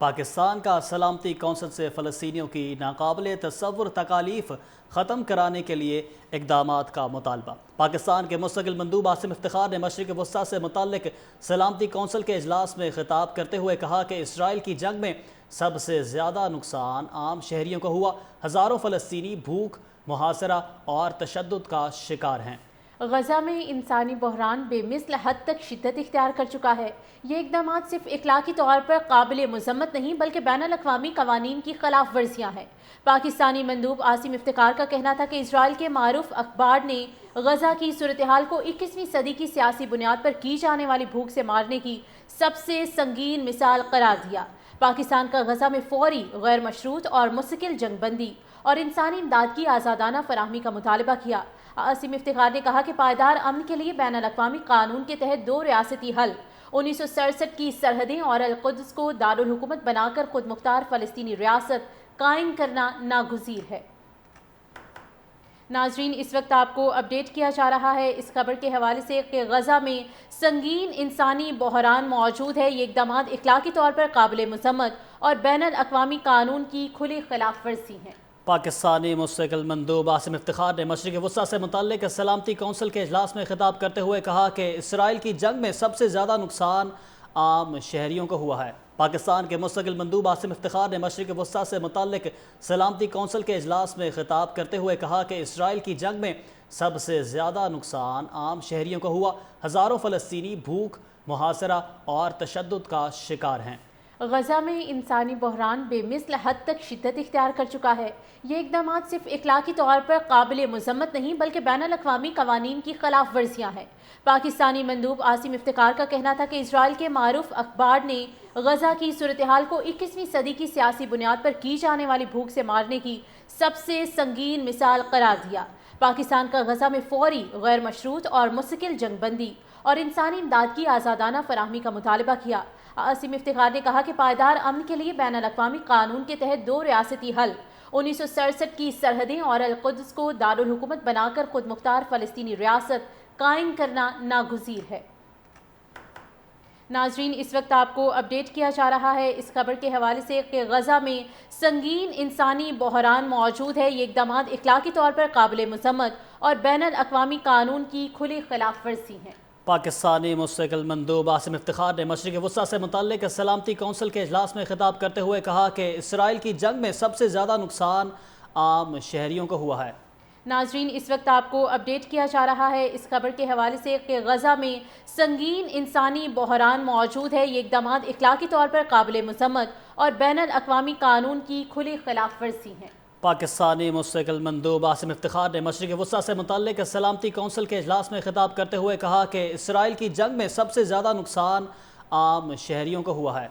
پاکستان کا سلامتی کونسل سے فلسطینیوں کی ناقابل تصور تکالیف ختم کرانے کے لیے اقدامات کا مطالبہ۔ پاکستان کے مستقل مندوب عاصم افتخار نے مشرق وسطیٰ سے متعلق سلامتی کونسل کے اجلاس میں خطاب کرتے ہوئے کہا کہ اسرائیل کی جنگ میں سب سے زیادہ نقصان عام شہریوں کو ہوا۔ ہزاروں فلسطینی بھوک، محاصرہ اور تشدد کا شکار ہیں۔ غزہ میں انسانی بحران بے مثل حد تک شدت اختیار کر چکا ہے۔ یہ اقدامات صرف اخلاقی طور پر قابل مذمت نہیں بلکہ بین الاقوامی قوانین کی خلاف ورزیاں ہیں۔ پاکستانی مندوب عاصم افتخار کا کہنا تھا کہ اسرائیل کے معروف اخبار نے غزہ کی صورتحال کو 21ویں صدی کی سیاسی بنیاد پر کی جانے والی بھوک سے مارنے کی سب سے سنگین مثال قرار دیا۔ پاکستان کا غزہ میں فوری، غیر مشروط اور مستقل جنگ بندی اور انسانی امداد کی آزادانہ فراہمی کا مطالبہ کیا۔ عاصم افتخار نے کہا کہ پائیدار امن کے لیے بین الاقوامی قانون کے تحت دو ریاستی حل، 1967 کی سرحدیں اور القدس کو دارالحکومت بنا کر خود مختار فلسطینی ریاست قائم کرنا ناگزیر ہے۔ ناظرین، اس وقت آپ کو اپڈیٹ کیا جا رہا ہے اس خبر کے حوالے سے کہ غزہ میں سنگین انسانی بحران موجود ہے۔ یہ اقدامات اخلاقی طور پر قابل مذمت اور بین الاقوامی قانون کی کھلی خلاف ورزی ہیں۔ پاکستانی مستقل مندوب عاصم افتخار نے مشرق وسطیٰ سے متعلق سلامتی کونسل کے اجلاس میں خطاب کرتے ہوئے کہا کہ اسرائیل کی جنگ میں سب سے زیادہ نقصان عام شہریوں کو ہوا ہے۔ پاکستان کے مستقل مندوب عاصم افتخار نے مشرق وسطیٰ سے متعلق سلامتی کونسل کے اجلاس میں خطاب کرتے ہوئے کہا کہ اسرائیل کی جنگ میں سب سے زیادہ نقصان عام شہریوں کو ہوا۔ ہزاروں فلسطینی بھوک، محاصرہ اور تشدد کا شکار ہیں۔ غزہ میں انسانی بحران بے مثل حد تک شدت اختیار کر چکا ہے۔ یہ اقدامات صرف اخلاقی طور پر قابل مذمت نہیں بلکہ بین الاقوامی قوانین کی خلاف ورزیاں ہیں۔ پاکستانی مندوب عاصم افتخار کا کہنا تھا کہ اسرائیل کے معروف اخبار نے غزہ کی صورتحال کو 21ویں صدی کی سیاسی بنیاد پر کی جانے والی بھوک سے مارنے کی سب سے سنگین مثال قرار دیا۔ پاکستان کا غزہ میں فوری، غیر مشروط اور مستقل جنگ بندی اور انسانی امداد کی آزادانہ فراہمی کا مطالبہ کیا۔ عاصم افتخار نے کہا کہ پائیدار امن کے لیے بین الاقوامی قانون کے تحت دو ریاستی حل، 1967 کی سرحدیں اور القدس کو دارالحکومت بنا کر خود مختار فلسطینی ریاست قائم کرنا ناگزیر ہے۔ ناظرین، اس وقت آپ کو اپڈیٹ کیا جا رہا ہے اس خبر کے حوالے سے کہ غزہ میں سنگین انسانی بحران موجود ہے۔ یہ اقدامات اخلاقی طور پر قابل مذمت اور بین الاقوامی قانون کی کھلی خلاف ورزی ہیں۔ پاکستانی مستقل مندوب عاصم افتخار نے مشرق وسطیٰ سے متعلق سلامتی کونسل کے اجلاس میں خطاب کرتے ہوئے کہا کہ اسرائیل کی جنگ میں سب سے زیادہ نقصان عام شہریوں کو ہوا ہے۔ ناظرین، اس وقت آپ کو اپڈیٹ کیا جا رہا ہے اس خبر کے حوالے سے کہ غزہ میں سنگین انسانی بحران موجود ہے۔ یہ اقدامات اخلاقی طور پر قابل مذمت اور بین الاقوامی قانون کی کھلی خلاف ورزی ہیں۔ پاکستانی مستقل مندوب عاصم افتخار نے مشرق وسطیٰ سے متعلق سلامتی کونسل کے اجلاس میں خطاب کرتے ہوئے کہا کہ اسرائیل کی جنگ میں سب سے زیادہ نقصان عام شہریوں کو ہوا ہے۔